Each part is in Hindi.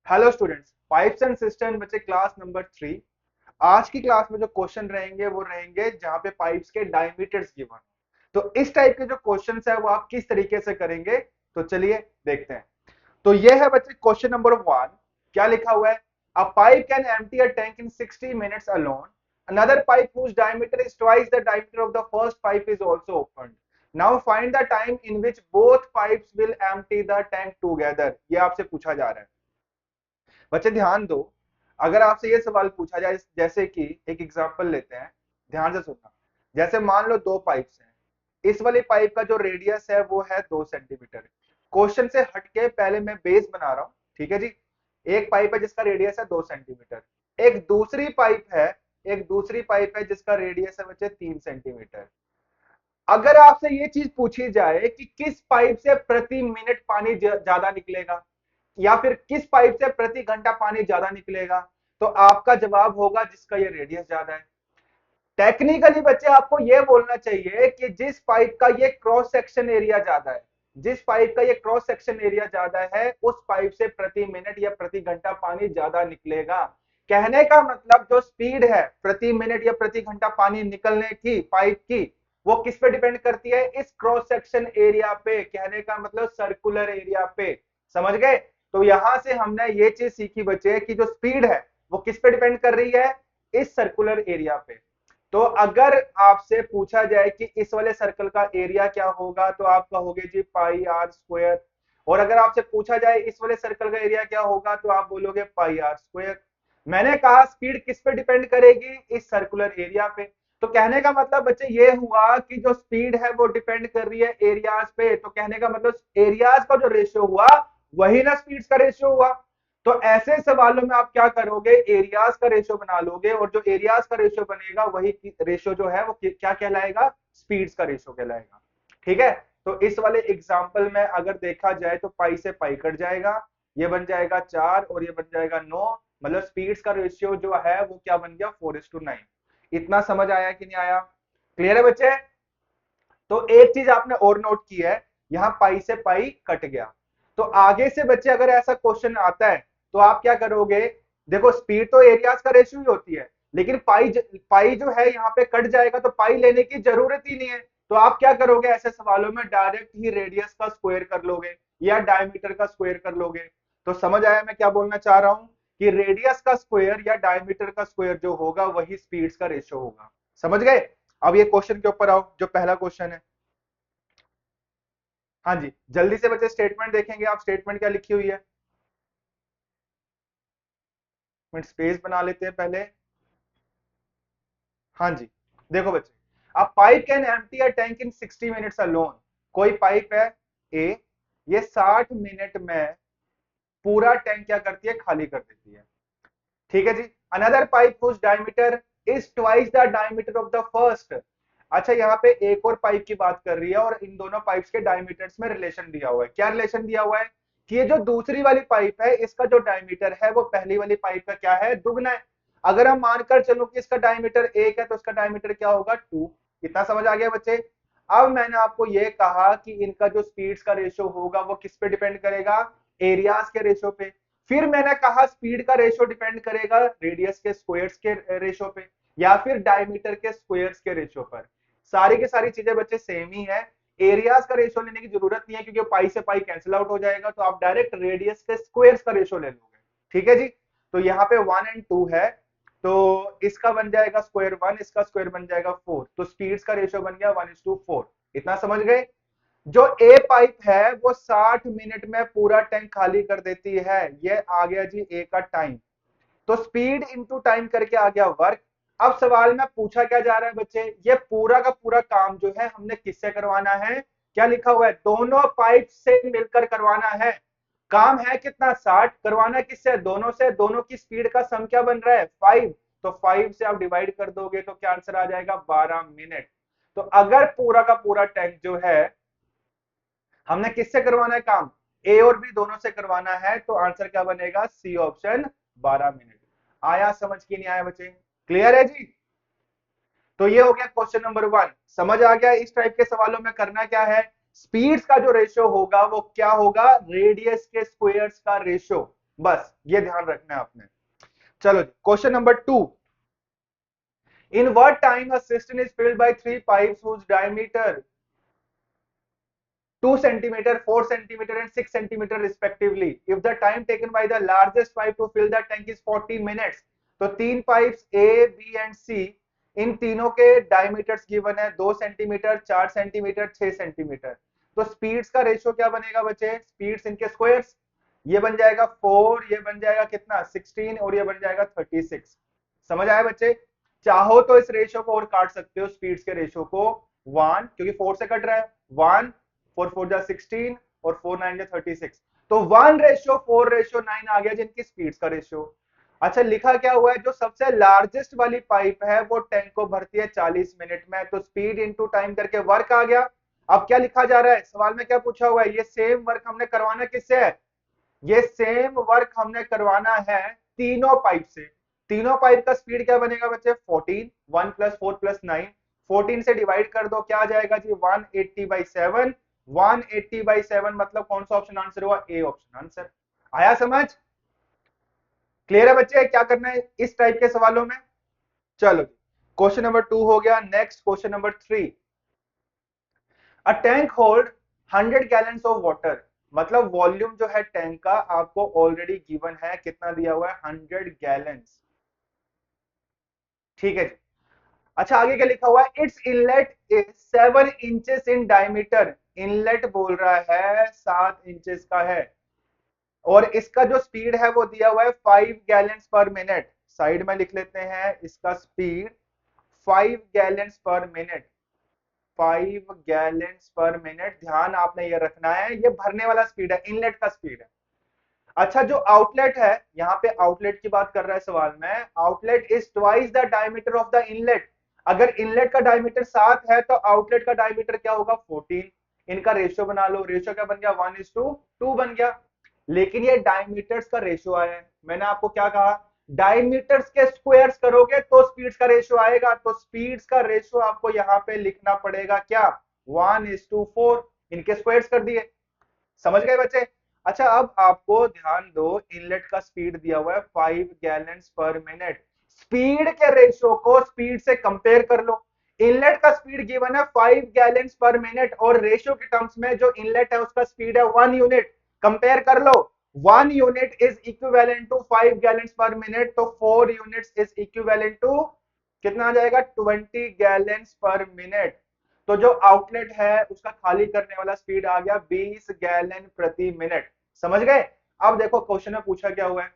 Hello students, pipes and system बच्चे क्लास नंबर 3। आज की क्लास में जो क्वेश्चन रहेंगे वो रहेंगे जहां पे पाइप्स के डायमीटर्स गिवन। तो इस टाइप के जो क्वेश्चंस है वो आप किस तरीके से करेंगे, तो चलिए देखते हैं। तो ये है बच्चे क्वेश्चन नंबर 1। क्या लिखा हुआ है? अ pipe can empty a tank in 60 minutes alone. Another pipe whose diameter is twice the diameter of the first pipe is also opened. Now find the time in which both pipes will empty the tank together. ये आपसे पूछा जा रहा है। बच्चे ध्यान दो, अगर आपसे ये सवाल पूछा जाए, जैसे कि एक एग्जांपल लेते हैं, ध्यान से सुनना। जैसे मान लो दो पाइप्स हैं, इस वाली पाइप का जो रेडियस है वो है 2 सेंटीमीटर। क्वेश्चन से हटके पहले मैं बेस बना रहा हूं, ठीक है जी। एक पाइप है जिसका रेडियस है 2 सेंटीमीटर। एक दूसरी पाइप है, एक दूसरी पाइप है जिसका रेडियस है बच्चे 3 सेंटीमीटर। अगर आपसे ये चीज पूछी जाए कि किस पाइप से प्रति मिनट पानी ज्यादा निकलेगा या फिर किस पाइप से प्रति घंटा पानी ज्यादा निकलेगा, तो आपका जवाब होगा जिसका ये रेडियस ज्यादा है। टेक्निकली बच्चे आपको ये बोलना चाहिए कि जिस पाइप का ये क्रॉस सेक्शन एरिया ज्यादा है, जिस पाइप का ये क्रॉस सेक्शन एरिया ज्यादा है, उस पाइप से प्रति मिनट या प्रति घंटा पानी ज्यादा निकलेगा। कहने का मतलब जो स्पीड है प्रति मिनट या प्रति घंटा पानी निकलने की पाइप की, वो किस पे डिपेंड करती है? इस क्रॉस सेक्शन एरिया पे। कहने का मतलब सर्कुलर एरिया पे। समझ गए? तो यहां से हमने ये चीज सीखी बच्चे कि जो स्पीड है वो किस पे डिपेंड कर रही है? इस सर्कुलर एरिया पे। तो अगर आपसे पूछा जाए कि इस वाले सर्कल का एरिया क्या होगा, तो आप कहोगे जी पाई आर स्क्वायर। और अगर आपसे पूछा जाए इस वाले सर्कल का एरिया क्या होगा, तो आप बोलोगे पाई आर स्क्वायर। मैंने कहा स्पीड किस पे डिपेंड करेगी? इस सर्कुलर एरिया पे। तो कहने का मतलब बच्चे ये हुआ कि जो स्पीड है वो डिपेंड कर रही है एरियाज पे। तो कहने का मतलब एरियाज का जो रेशियो हुआ वही ना स्पीड्स का रेशियो हुआ। तो ऐसे सवालों में आप क्या करोगे? एरियाज का रेशियो बना लोगे, और जो एरियाज का रेशियो बनेगा वही रेशियो जो है वो क्या कहलाएगा? स्पीड्स का रेशियो कहलाएगा। ठीक है। तो इस वाले एग्जांपल में अगर देखा जाए तो पाई से पाई कट जाएगा, ये बन जाएगा 4 और ये बन जाएगा 9। मतलब स्पीड्स का रेशियो जो है वो क्या बन गया? 4:9। इतना समझ आया कि नहीं आया? क्लियर है बच्चे? तो एक चीज आपने और नोट की है, यहां पाई से पाई कट गया। तो आगे से बच्चे अगर ऐसा क्वेश्चन आता है तो आप क्या करोगे? देखो स्पीड तो एरियाज का रेशियो ही होती है, लेकिन पाई जो है यहाँ पे कट जाएगा, तो पाई लेने की जरूरत ही नहीं है। तो आप क्या करोगे? ऐसे सवालों में डायरेक्ट ही रेडियस का स्क्वायर कर लोगे या डायमीटर का स्क्वायर कर लोगे। तो समझ आया मैं क्या बोलना चाह रहा हूं? कि रेडियस का स्क्वायर या डायमीटर का स्क्वायर जो होगा वही स्पीड्स का रेशियो होगा। समझ गए? अब ये क्वेश्चन के ऊपर आओ, जो पहला क्वेश्चन है। हाँ जी, जल्दी से बच्चे स्टेटमेंट देखेंगे आप। स्टेटमेंट क्या लिखी हुई है? मिनट स्पेस बना लेते हैं पहले। हाँ जी, देखो बच्चे, अ pipe can empty a tank in 60 minutes alone. कोई पाइप है ए, ये 60 मिनट में पूरा टैंक क्या करती है? खाली कर देती है। ठीक है जी। Another pipe whose diameter is twice the diameter of the first. अच्छा, यहाँ पे एक और पाइप की बात कर रही है और इन दोनों पाइप्स के डायमीटर्स में रिलेशन दिया हुआ है। क्या रिलेशन दिया हुआ है? कि ये जो दूसरी वाली पाइप है इसका जो डायमीटर है वो पहली वाली पाइप का क्या है? दुगना है। अगर हम मानकर चलो कि इसका डायमीटर 1 है तो इसका डायमीटर क्या होगा? 2। इतना समझ आ गया बच्चे? अब मैंने आपको ये कहा कि इनका जो स्पीड्स का रेशियो होगा वो किस पे डिपेंड करेगा? एरियाज के रेशियो पे। फिर मैंने कहा स्पीड का रेशियो डिपेंड करेगा रेडियस के स्क्वायर्स के रेशियो पे या फिर डायमीटर के स्क्वायर्स के रेशियो पर। सारी की सारी चीजें बच्चे सेम ही है। एरियाज का रेशियो लेने की जरूरत नहीं है क्योंकि पाई से पाई कैंसिल आउट हो जाएगा, तो आप डायरेक्ट रेडियस के स्क्वायर्स का रेशियो ले लोगे। ठीक है जी। तो यहाँ पे 1 और 2 है, तो इसका बन जाएगा स्क्वायर 1, इसका स्क्वायर बन जाएगा 4। तो स्पीड्स का रेशियो बन गया 1:4। इतना समझ गए? जो ए पाइप है वो 60 मिनट में पूरा टैंक खाली कर देती है। ये आ गया जी ए का टाइम। तो स्पीड इंटू टाइम करके आ गया वर्क। अब सवाल में पूछा क्या जा रहा है बच्चे? ये पूरा का पूरा काम जो है हमने किससे करवाना है? क्या लिखा हुआ है? दोनों पाइप से मिलकर करवाना है। काम है कितना? 60। करवाना किससे? दोनों से। दोनों की स्पीड का सम क्या बन रहा है? 5। तो 5 से आप डिवाइड कर दोगे तो क्या आंसर आ जाएगा? 12 मिनट। तो अगर पूरा का पूरा टैंक जो है हमने किससे करवाना है काम? ए और बी दोनों से करवाना है, तो आंसर क्या बनेगा? C option, 12 minute. आया समझ की नहीं आया बच्चे? क्लियर है जी? तो ये हो गया क्वेश्चन नंबर 1। समझ आ गया इस टाइप के सवालों में करना क्या है? स्पीड्स का जो रेशियो होगा वो क्या होगा? रेडियस के स्क्वायर्स का रेशियो। बस ये ध्यान रखना है आपने। चलो question number 2, in what time a system is filled by three pipes whose diameter 2 centimeter, 4 centimeter and 6 centimeter respectively. If the time taken by the largest pipe to fill the tank is 40 minutes, तो तीन पाइप्स ए बी एंड सी, इन तीनों के डायमीटर्स गिवन है 2 सेंटीमीटर, 4 सेंटीमीटर, 6 सेंटीमीटर। तो स्पीड्स का रेशियो क्या बनेगा बच्चे, स्पीड्स इनके स्क्वायर्स, ये बन जाएगा 4, ये बन जाएगा कितना 16 और ये बन जाएगा 36। समझ आया बच्चे? चाहो तो इस रेशियो को और काट सकते हो, स्पीड्स के रेशियो को 1, क्योंकि 4 से कट रहा है 1, 4 4 जा 16 और 4 9 जा 36, तो 1:4:9 आ गया जिनकी स्पीड्स का रेशियो। अच्छा लिखा क्या हुआ है, जो सबसे लार्जेस्ट वाली पाइप है वो टैंक को भरती है 40 मिनट में, तो स्पीड इनटू टाइम करके वर्क आ गया। अब क्या लिखा जा रहा है, सवाल में क्या पूछा हुआ है, ये सेम वर्क हमने करवाना किससे है, ये सेम वर्क हमने करवाना है तीनों पाइप से। तीनों पाइप का स्पीड क्या बनेगा बच्चे, 14, 1 + 4 + 9, 14 से डिवाइड कर दो, क्या आ जाएगा जी 180/7, 180/7 मतलब कौन सा ऑप्शन आंसर हुआ, ए ऑप्शन आंसर। आया समझ, क्लियर है बच्चे क्या करना है इस टाइप के सवालों में। चलो क्वेश्चन नंबर 2 हो गया। Next question number 3, a tank hold 100 gallons of water, मतलब वॉल्यूम जो है टैंक का आपको ऑलरेडी गिवन है, कितना दिया हुआ है 100 गैलन्स, ठीक है जी। अच्छा आगे क्या लिखा हुआ है, it's inlet is 7 inches in diameter, inlet बोल रहा है 7 इंचेस का है, और इसका जो स्पीड है वो दिया हुआ है 5 गैलन्स पर मिनट। साइड में लिख लेते हैं इसका speed 5 gallons per minute, 5 gallons per minute, ध्यान आपने ये रखना है, ये भरने वाला स्पीड है, इनलेट का स्पीड है। अच्छा जो आउटलेट है, यहाँ पे आउटलेट की बात कर रहा है सवाल में, outlet is twice the diameter of the inlet, अगर इनलेट का डायमीटर 7 है तो आउटलेट का डायमीटर क्या होगा 14, इनका रेशियो बना लो, रेशियो क्या बन गया 1:2 बन गया। लेकिन ये डायमीटर्स का रेशियो आया है, मैंने आपको क्या कहा, डायमीटर्स के स्क्वायर्स करोगे तो स्पीड्स का रेशियो आएगा, तो स्पीड्स का रेशियो आपको यहाँ पे लिखना पड़ेगा क्या 1:4, इनके स्क्वायर्स कर दिए। समझ गए बच्चे? अच्छा अब आपको ध्यान दो, इनलेट का स्पीड दिया हुआ है 5 गैलन्स पर मिनट, स्पीड के रेशियो को स्पीड से कंपेयर कर लो। इनलेट का स्पीड गिवन है 5 गैलन्स पर मिनट और रेशियो के टर्म्स में जो इनलेट है उसका स्पीड है 1 यूनिट, कंपेयर कर लो। 1 unit is equivalent to 5 gallons per minute, तो 4 यूनिट्स इज इक्विवेलेंट टू कितना आ जाएगा 20 गैलन्स पर मिनट। तो जो आउटलेट है उसका खाली करने वाला स्पीड आ गया 20 गैलन प्रति मिनट। समझ गए? अब देखो क्वेश्चन में पूछा क्या हुआ है,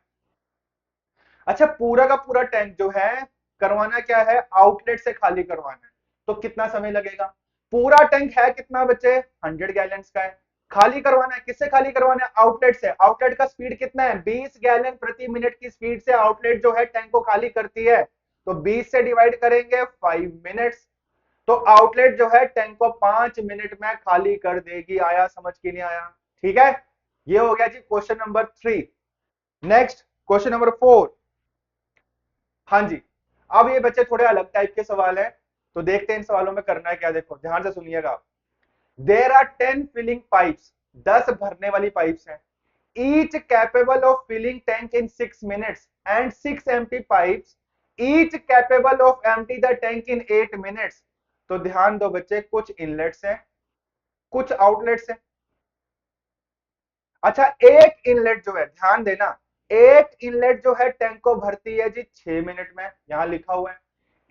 अच्छा पूरा का पूरा टैंक जो है करवाना क्या है, आउटलेट से खाली करवाना है, तो कितना समय लगेगा, पूरा टैंक है कितना बच्चे 100 गैलन का है, खाली करवाना है किससे, खाली करवाना है आउटलेट से, आउटलेट का स्पीड कितना है 20 गैलन प्रति मिनट की स्पीड से आउटलेट जो है टैंक को खाली करती है, तो 20 से डिवाइड करेंगे 5 मिनट्स, तो आउटलेट जो है टैंक को 5 मिनट में खाली कर देगी। आया समझ के नहीं आया, ठीक है, ये हो गया जी question number 3। Next question number 4, हाँ जी, अब ये बच्चे थोड़े अलग टाइप के सवाल है, तो देखते हैं इन सवालों में करना है क्या, देखो ध्यान से सुनिएगा। देर आर 10 फिलिंग पाइप्स, 10 भरने वाली पाइप्स हैं, each capable of filling tank in 6 minutes and 6 empty pipes each capable of empty the tank in 8 minutes. तो ध्यान दो बच्चे, कुछ इनलेट्स हैं कुछ आउटलेट्स हैं। अच्छा एक इनलेट जो है, ध्यान देना, एक इनलेट जो है टैंक को भरती है जी 6 मिनट में, यहां लिखा हुआ है,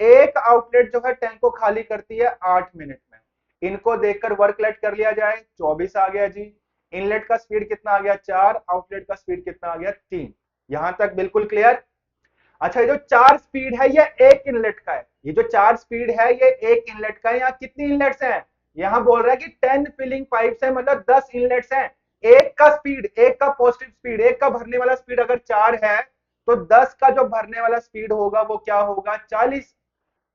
एक आउटलेट जो है टैंक को खाली करती है 8 मिनट में। इनको देखकर वर्कलेट कर लिया जाए, 24 आ गया जी, इनलेट का स्पीड कितना आ गया 4, आउटलेट का स्पीड कितना आ गया 3, यहां तक बिल्कुल क्लियर। अच्छा ये जो 4 स्पीड है ये एक इनलेट का है, ये जो 4 स्पीड है ये एक इनलेट का है, यहाँ कितनी इनलेट्स हैं, यहाँ बोल रहा है कि 10 फिलिंग पाइप्स है, मतलब 10 इनलेट्स हैं, एक का स्पीड, एक का पॉजिटिव स्पीड, एक का भरने वाला स्पीड अगर 4 है तो 10 का जो भरने वाला स्पीड होगा वो क्या होगा 40,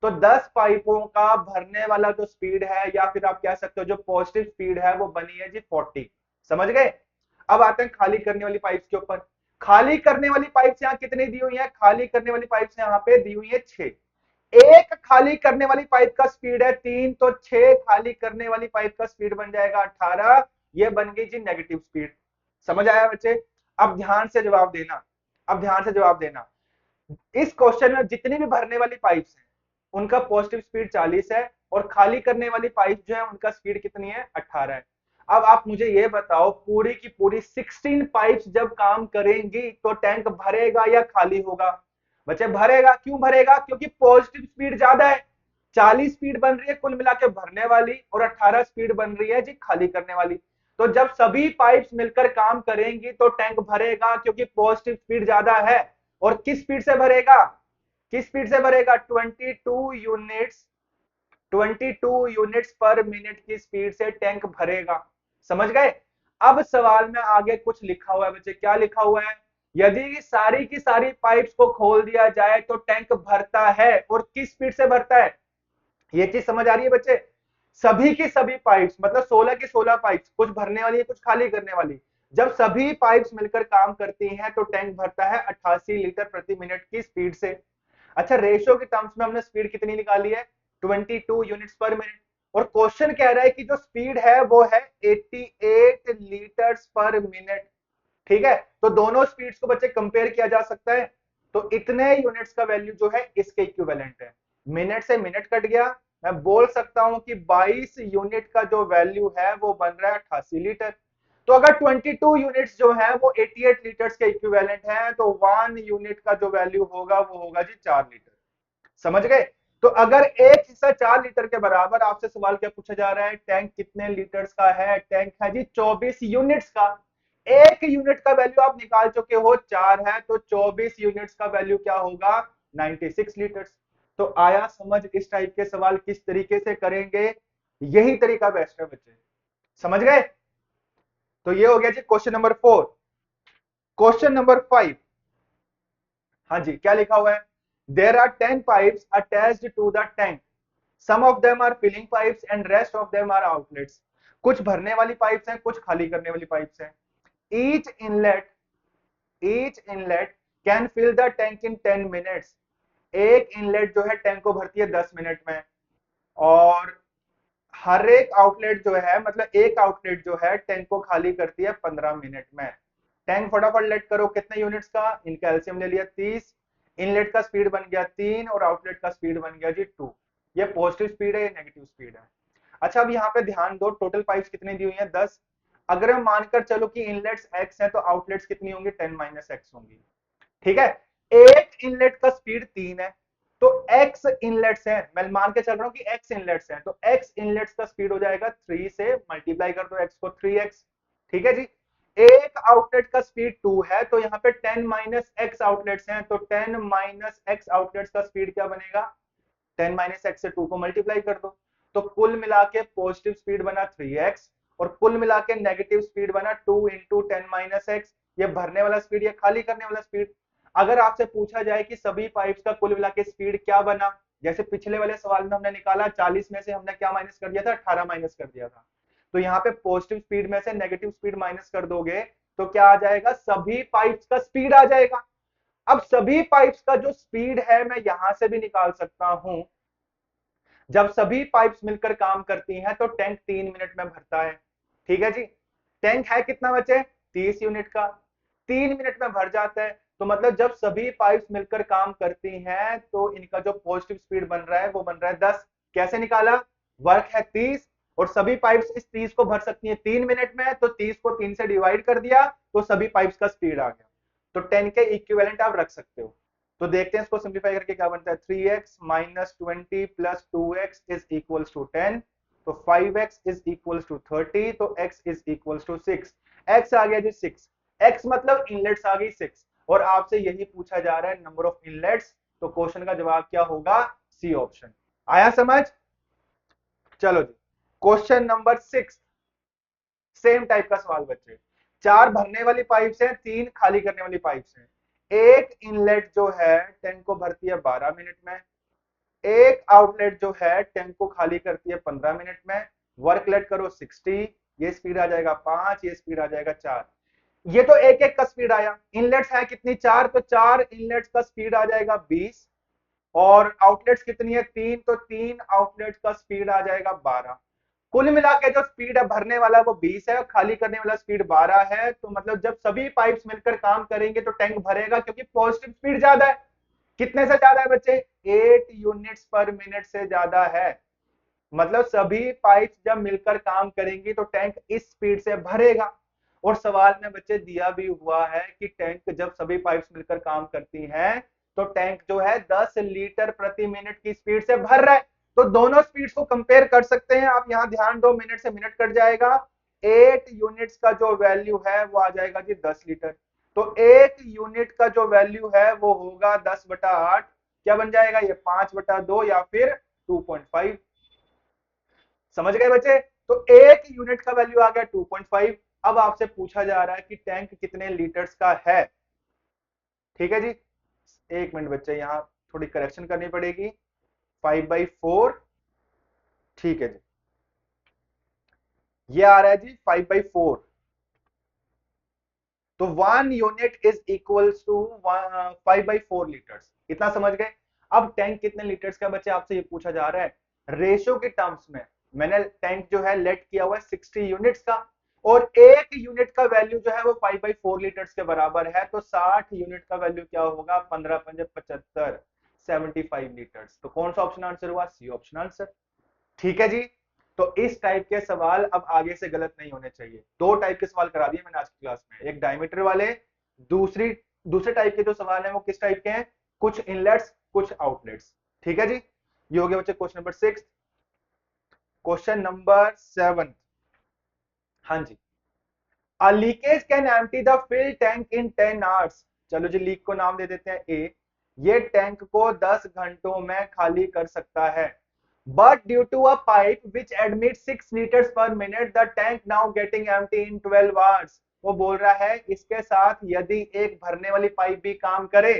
तो 10 पाइपों का भरने वाला जो स्पीड है, या फिर आप कह सकते हो जो पॉजिटिव स्पीड है वो बनी है जी 40। समझ गए? अब आते हैं खाली करने वाली पाइप्स के ऊपर। खाली करने वाली पाइप्स यहाँ कितनी दी हुई है, खाली करने वाली पाइप्स यहाँ पे दी हुई है 6, एक खाली करने वाली पाइप का स्पीड है 3, तो 6 खाली करने वाली पाइप का स्पीड बन जाएगा 18, ये बन गई जी नेगेटिव स्पीड। समझ आया बच्चे? अब ध्यान से जवाब देना, अब ध्यान से जवाब देना। इस क्वेश्चन में जितनी भी भरने वाली पाइप्स हैं उनका पॉजिटिव स्पीड 40 है और खाली करने वाली पाइप जो है उनका स्पीड कितनी है, 18 है। अब आप मुझे ये बताओ पूरी की पूरी 16 पाइप्स जब काम करेंगी तो टैंक भरेगा या खाली होगा? बच्चे भरेगा। क्यों भरेगा? क्योंकि पॉजिटिव स्पीड ज्यादा है। 40 स्पीड बन रही है कुल मिला के भरने वाली और 18 स्पीड बन रही है जी खाली करने वाली। तो जब सभी पाइप्स मिलकर काम करेंगी तो टैंक भरेगा क्योंकि पॉजिटिव स्पीड ज्यादा है। और किस स्पीड से भरेगा? किस स्पीड से भरेगा? 22 यूनिट्स पर मिनट की स्पीड से टैंक भरेगा। समझ गए? अब सवाल में आगे कुछ लिखा हुआ है बच्चे, क्या लिखा हुआ है? यदि सारी की सारी पाइप्स को खोल दिया जाए तो टैंक भरता है, और किस स्पीड से भरता है? ये चीज समझ आ रही है बच्चे? सभी की सभी पाइप्स मतलब 16 की 16 पाइप्स, कुछ भरने वाली है कुछ खाली करने वाली, जब सभी पाइप्स मिलकर काम करती हैं तो टैंक भरता है 88 लीटर प्रति मिनट की स्पीड से। अच्छा, रेशियो के टर्म्स में हमने स्पीड कितनी निकाली है? 22 यूनिट्स पर मिनट। और क्वेश्चन कह रहा है कि जो स्पीड है वो है 88 लीटर्स पर मिनट। ठीक है, तो दोनों स्पीड्स को बच्चे कंपेयर किया जा सकता है। तो इतने यूनिट्स का वैल्यू जो है इसके इक्विवेलेंट है। मिनट से मिनट कट गया, मैं बोल सकता हूं कि 22 यूनिट का जो वैल्यू है वो बन रहा है 88 लीटर। तो अगर 22 यूनिट्स जो है वो 88 लीटर्स के इक्विवेलेंट है तो 1 यूनिट का जो वैल्यू होगा वो होगा जी 4 लीटर। समझ गए? तो अगर एक हिस्सा 4 लीटर के बराबर, आपसे सवाल क्या पूछा जा रहा है? टैंक कितने लीटर्स का है? टैंक है जी 24 यूनिट्स का। एक यूनिट का वैल्यू आप निकाल चुके हो 4 है, तो 24 यूनिट्स का वैल्यू क्या होगा? 96 लीटर्स। तो आया समझ इस टाइप के सवाल किस तरीके से करेंगे? यही तरीका बेस्ट है बच्चे। समझ गए? तो ये हो गया जी क्वेश्चन नंबर 4। Question number 5। हाँ जी, क्या लिखा हुआ है? There are 10 pipes attached to the tank, some of them are filling pipes and rest of them are outlets. कुछ भरने वाली पाइप्स हैं कुछ खाली करने वाली पाइप्स हैं। Each inlet each inlet can fill the tank in 10 minutes. एक इनलेट जो है टैंक को भरती है 10 मिनट में, और हर एक आउटलेट जो है मतलब एक आउटलेट जो है टैंक को खाली करती है 15 मिनट में। टैंक फटाफट लेट करो, कितने यूनिट्स का? इनका एलसीएम ले लिया 30। इनलेट का स्पीड बन गया 3 और आउटलेट का स्पीड बन गया जी 2। ये पॉजिटिव स्पीड है, ये नेगेटिव स्पीड है। अच्छा, अब यहाँ पे ध्यान दो, टोटल पाइप्स कितनी दी हुई है? 10। अगर हम मानकर चलो कि इनलेट्स x है तो आउटलेट्स कितनी होंगी? 10 माइनस एक्स होंगी। ठीक है, एक इनलेट का स्पीड 3 है तो x इनलेट्स है, मैं मान के चल रहा हूं कि x इनलेट्स है, तो x इनलेट्स का स्पीड हो जाएगा 3 से मल्टीप्लाई कर दो x को 3x। ठीक है जी। एक आउटलेट का स्पीड 2 है तो यहाँ पे 10 माइनस एक्स आउटलेट्स हैं, तो 10 माइनस एक्स आउटलेट्स का स्पीड क्या बनेगा? 10 माइनस एक्स से 2 को मल्टीप्लाई कर दो। तो कुल मिला के पॉजिटिव स्पीड बना 3x और कुल मिला के नेगेटिव स्पीड बना 2 इंटू 10 माइनस एक्स। ये भरने वाला स्पीड, ये खाली करने वाला स्पीड। अगर आपसे पूछा जाए कि सभी पाइप्स का कुल मिला के स्पीड क्या बना, जैसे पिछले वाले सवाल में हमने निकाला 40 में से हमने क्या माइनस कर दिया था? 18 माइनस कर दिया था। तो यहाँ पे पॉजिटिव स्पीड में से नेगेटिव स्पीड माइनस कर दोगे तो क्या आ जाएगा? सभी पाइप्स का स्पीड आ जाएगा। अब सभी पाइप्स का जो स्पीड है मैं यहां से भी निकाल सकता हूं। जब सभी पाइप्स मिलकर काम करती हैं तो टैंक 3 मिनट में भरता है। ठीक है जी। टैंक है कितना बचे? 30 यूनिट का, 3 मिनट में भर जाता है। तो मतलब जब सभी पाइप्स मिलकर काम करती हैं तो इनका जो पॉजिटिव स्पीड बन रहा है वो बन रहा है 10। कैसे निकाला? वर्क है 30 और सभी पाइप्स इस 30 को भर सकती हैं 3 मिनट में, तो 30 को 3 से डिवाइड कर दिया तो सभी पाइप्स का स्पीड आ गया। तो 10 के इक्विवेलेंट आप रख सकते हो। तो देखते हैं इसको सिंप्लीफाई करके क्या बनता है। 3x minus 20 plus 2x is equals to 10। तो 5x इज इक्वल्स टू 30, तो x is equals to 6। x आ गया जी 6। x मतलब इनलेट्स आ गई 6, और आपसे यही पूछा जा रहा है नंबर ऑफ इनलेट्स। तो क्वेश्चन का जवाब क्या होगा? C option. आया समझ? चलो जी, क्वेश्चन नंबर 6। सेम टाइप का सवाल बच्चे। 4 भरने वाली पाइप्स हैं, 3 खाली करने वाली पाइप्स हैं। एक इनलेट जो है टैंक को भरती है 12 मिनट में, एक आउटलेट जो है टैंक को खाली करती है 15 मिनट में। वर्क लेट करो 60, ये स्पीड आ जाएगा 5, ये स्पीड आ जाएगा 4। ये तो एक एक का स्पीड आया। इनलेट्स है कितनी? 4, तो 4 इनलेट्स का स्पीड आ जाएगा 20, और आउटलेट्स कितनी है? 3, तो 3 आउटलेट्स का स्पीड आ जाएगा 12। कुल मिला के जो स्पीड है भरने वाला वो 20 है और खाली करने वाला स्पीड 12 है। तो मतलब जब सभी पाइप्स मिलकर काम करेंगे तो टैंक भरेगा, क्योंकि पॉजिटिव स्पीड ज्यादा है। कितने से ज्यादा है बच्चे? 8 यूनिट्स पर मिनट से ज्यादा है। मतलब सभी पाइप्स जब मिलकर काम करेंगी तो टैंक इस स्पीड से भरेगा। और सवाल में बच्चे दिया भी हुआ है कि टैंक जब सभी पाइप्स मिलकर काम करती हैं तो टैंक जो है 10 लीटर प्रति मिनट की स्पीड से भर रहा है। तो दोनों स्पीड्स को कंपेयर कर सकते हैं आप। यहां ध्यान दो, मिनट से मिनट कट जाएगा। 8 यूनिट्स का जो वैल्यू है वो आ जाएगा जी 10 लीटर। तो एक यूनिट का जो वैल्यू है वो होगा 10/8। क्या बन जाएगा ये? 5/2 या फिर 2.5। समझ गए बच्चे? तो एक यूनिट का वैल्यू आ गया 2.5। अब आपसे पूछा जा रहा है कि टैंक कितने लीटर्स का है। ठीक है जी, एक मिनट बच्चे, यहां थोड़ी करेक्शन करनी पड़ेगी। 5/4। ठीक है जी, ये आ रहा है जी 5/4। तो 1 unit is equals to 5/4 litres. इतना समझ गए? अब टैंक कितने लीटर्स का बच्चे आपसे ये पूछा जा रहा है रेशियो के टर्म्स में। मैंने टैंक जो है लेट किया हुआ है 60 यूनिट्स का, और एक यूनिट का वैल्यू जो है वो 5/4 लीटर्स के बराबर है। तो 60 यूनिट का वैल्यू क्या होगा? 15×5 = 75, 75 लीटर्स। तो कौन सा ऑप्शन आंसर हुआ? C option answer. ठीक है जी। तो इस टाइप के सवाल अब आगे से गलत नहीं होने चाहिए। दो टाइप के सवाल करा दिए मैंने आज की क्लास में, एक डायमीटर वाले, दूसरी दूसरे टाइप के जो सवाल हैं वो किस टाइप के हैं? कुछ इनलेट्स कुछ आउटलेट्स। ठीक है जी, ये हो गया बच्चे क्वेश्चन नंबर 6। Question number 7। हाँ जी, a leakage can empty the fill tank in 10 hours. चलो जी, लीक को नाम दे देते हैं ए। ये टैंक को 10 घंटों में खाली कर सकता है। But due to a pipe which admits 6 liters per minute, the tank now getting empty in 12 hours। वो बोल रहा है इसके साथ यदि एक भरने वाली पाइप भी काम करे,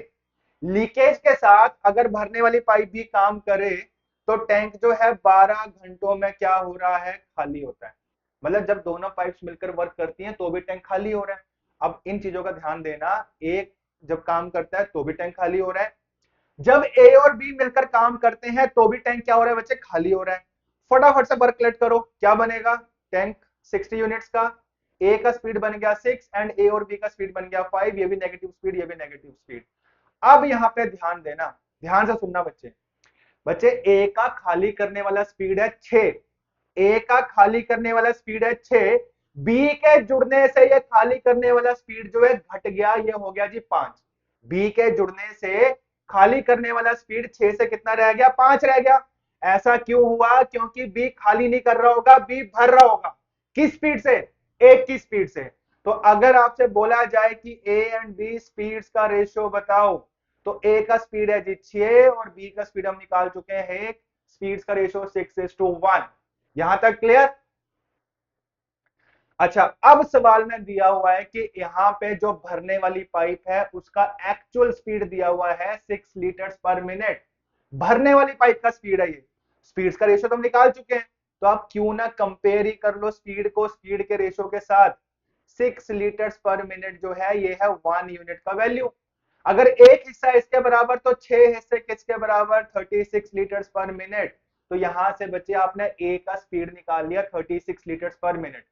लीकेज के साथ अगर भरने वाली पाइप भी काम करे, तो टैंक जो है 12 घंटों में क्या हो रहा है? खाली होता है। मतलब जब दोनों पाइप्स मिलकर वर्क करती हैं तो भी टैंक खाली हो रहा है। अब इन चीजों का ध्यान देना, एक जब काम करता है तो भी टैंक खाली हो रहा है, जब ए और बी मिलकर काम करते हैं तो भी टैंक क्या हो रहा है बच्चे? खाली हो रहा है। फटाफट से वर्कलेट करो, क्या बनेगा? टैंक 60 यूनिट्स का, ए का स्पीड बन गया 6 एंड ए और बी का स्पीड बन गया 5। ये भी नेगेटिव स्पीड, ये भी नेगेटिव स्पीड। अब यहाँ पे ध्यान देना, ध्यान से सुनना बच्चे। बच्चे ए का खाली करने वाला स्पीड है 6, ए का खाली करने वाला स्पीड है 6, बी के जुड़ने से ये खाली करने वाला स्पीड जो है घट गया, ये हो गया जी 5। बी के जुड़ने से खाली करने वाला स्पीड 6 से कितना रह गया? 5 रह गया। ऐसा क्यों हुआ? क्योंकि बी खाली नहीं कर रहा होगा, बी भर रहा होगा। किस स्पीड से? एक की स्पीड से। तो अगर आपसे बोला जाए कि ए एंड बी स्पीड्स का रेशियो बताओ, तो ए का स्पीड है जी 6 और बी का स्पीड हम निकाल चुके हैं 1। स्पीड्स का रेशियो 6:1। यहां तक क्लियर? अच्छा, अब सवाल में दिया हुआ है कि यहां पे जो भरने वाली पाइप है उसका एक्चुअल स्पीड दिया हुआ है 6 लीटर्स पर मिनट। भरने वाली पाइप का स्पीड है ये। स्पीड्स का रेशियो तो हम निकाल चुके हैं, तो आप क्यों ना कंपेयर ही कर लो स्पीड को स्पीड के रेशियो के साथ। 6 लीटर्स पर मिनट जो है ये है 1 यूनिट का वैल्यू। अगर एक हिस्सा इसके बराबर तो 6 हिस्से किसके बराबर? 36 लीटर्स पर मिनट। तो यहां से बच्चे आपने ए का स्पीड निकाल लिया 36 लीटर्स पर मिनट।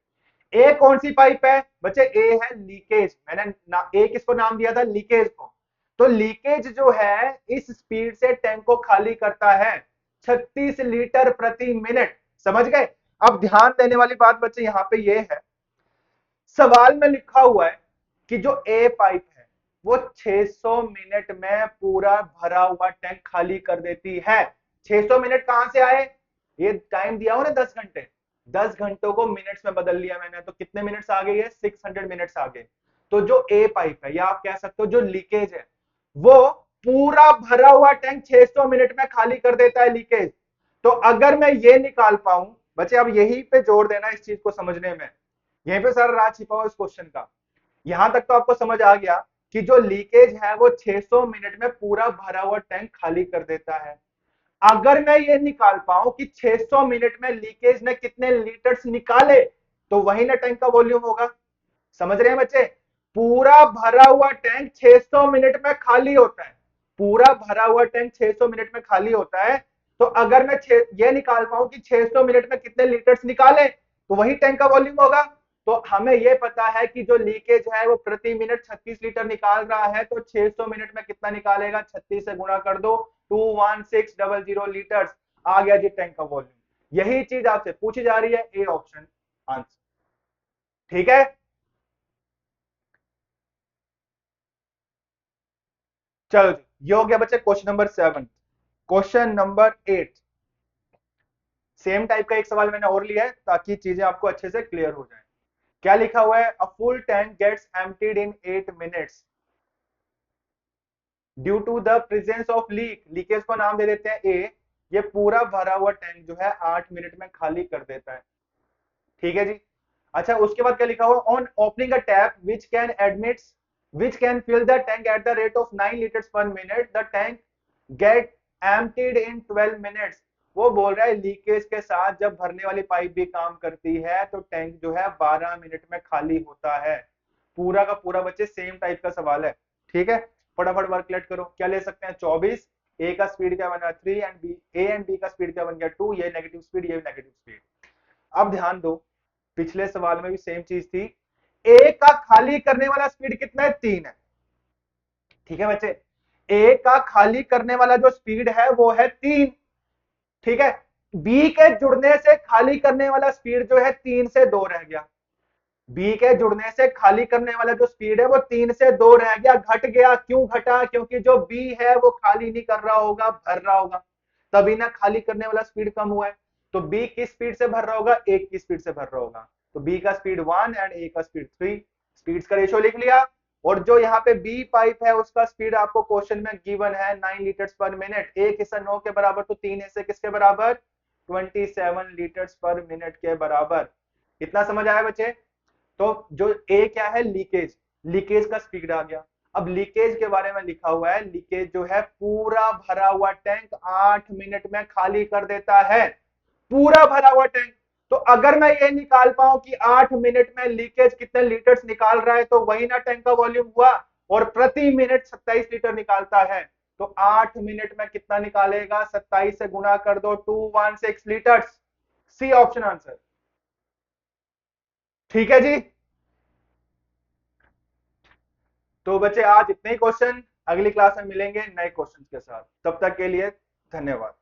ए कौन सी पाइप है बच्चे? ए है लीकेज। मैंने ए किसको नाम दिया था? लीकेज को। तो लीकेज जो है इस स्पीड से टैंक को खाली करता है 36 लीटर प्रति मिनट। समझ गए? अब ध्यान देने वाली बात बच्चे यहां पे ये है, सवाल में लिखा हुआ है कि जो ए पाइप है वो 600 मिनट में पूरा भरा हुआ टैंक खाली कर देती है। 600 मिनट कहां से आए? ये टाइम दिया हो ना 10 घंटे, 10 घंटों को मिनट्स में बदल लिया मैंने, तो कितने मिनट्स आ गए? 600 मिनट्स आ गए। तो जो ए पाइप है या आप कह सकते हो जो लीकेज है, वो पूरा भरा हुआ टैंक 600 मिनट में खाली कर देता है लीकेज। तो अगर मैं ये निकाल पाऊं बच्चे, अब यही पे जोड़ देना इस चीज को समझने में, यहीं पे सारा राज छिपा हुआ इस क्वेश्चन का। यहां तक तो आपको समझ आ गया कि जो लीकेज है वो 600 मिनट में पूरा भरा हुआ टैंक खाली कर देता है। अगर मैं ये निकाल पाऊं कि 600 मिनट में लीकेज ने कितने लीटर्स निकाले, तो वही ना टैंक का वॉल्यूम होगा। समझ रहे हैं बच्चे? पूरा भरा हुआ टैंक 600 मिनट में खाली होता है। पूरा भरा हुआ टैंक 600 मिनट में खाली होता है। तो अगर मैं ये निकाल पाऊं कि 600 मिनट में कितने लीटर्स निकाले तो वही टैंक का वॉल्यूम होगा। तो हमें ये पता है कि जो लीकेज है वो प्रति मिनट 36 लीटर निकाल रहा है, तो 600 मिनट में कितना निकालेगा, 36 से गुणा कर दो, 21600 लीटर्स आ गया जी टैंक का वॉल्यूम। यही चीज आपसे पूछी जा रही है, ए ऑप्शन आंसर। ठीक है, चलो जी, ये हो गया बच्चे question number 7। Question number 8, same type का एक सवाल मैंने और लिया है ताकि चीजें आपको अच्छे से क्लियर हो जाए। क्या लिखा हुआ है, a full tank gets emptied in 8 minutes due to the presence of leak. Leakage को नाम दे देते हैं ए। ये पूरा भरा हुआ टैंक जो है 8 मिनट में खाली कर देता है। ठीक है जी। अच्छा, उसके बाद क्या लिखा हुआ, on opening a tap which can fill the tank at the rate of 9 litres per minute, the tank get emptied in 12 minutes. वो बोल रहा है लीकेज के साथ जब भरने वाली पाइप भी काम करती है तो टैंक जो है 12 मिनट में खाली होता है। पूरा का पूरा बच्चे सेम टाइप का सवाल है। ठीक है, फटाफट वर्कलेट करो। क्या ले सकते हैं, 24, ए का स्पीड क्या बना 3 and B, A and B का स्पीड क्या बन गया 2, ये नेगेटिव स्पीड, ये नेगेटिव स्पीड। अब ध्यान दो, पिछले सवाल में भी सेम चीज थी। ए का खाली करने वाला स्पीड कितना है, 3 है। ठीक है बच्चे, ए का खाली करने वाला जो स्पीड है वो है 3। ठीक है, बी के जुड़ने से खाली करने वाला स्पीड जो है 3 से 2 रह गया। बी के जुड़ने से खाली करने वाला जो स्पीड है वो 3 से 2 रह गया, घट गया। क्यों घटा, क्योंकि जो बी है वो खाली नहीं कर रहा होगा, भर रहा होगा, तभी ना खाली करने वाला स्पीड कम हुआ है। तो बी किस स्पीड से भर रहा होगा, एक की स्पीड से भर रहा होगा। तो बी का स्पीड 1 एंड ए का स्पीड 3, स्पीड का रेशियो लिख लिया। और जो यहाँ पे बी पाइप है उसका स्पीड आपको क्वेश्चन में गिवन है 9 लीटर्स पर मिनट, एक हिस्सा 9 के बराबर, तो 3 हिस्से किसके बराबर, 27 लीटर्स पर मिनट के बराबर। इतना समझ आया बच्चे। तो जो ए क्या है, लीकेज, लीकेज का स्पीड आ गया। अब लीकेज के बारे में लिखा हुआ है, लीकेज जो है पूरा भरा हुआ टैंक 8 मिनट में खाली कर देता है, पूरा भरा हुआ टैंक। तो अगर मैं ये निकाल पाऊं कि 8 मिनट में लीकेज कितने लीटर्स निकाल रहा है तो वही ना टैंक का वॉल्यूम हुआ। और प्रति मिनट 27 लीटर निकालता है, तो 8 मिनट में कितना निकालेगा, 27 से गुना कर दो, 216 लीटर्स। सी ऑप्शन आंसर। ठीक है जी। तो बच्चे आज इतने ही क्वेश्चन, अगली क्लास में मिलेंगे नए क्वेश्चन के साथ, तब तक के लिए धन्यवाद।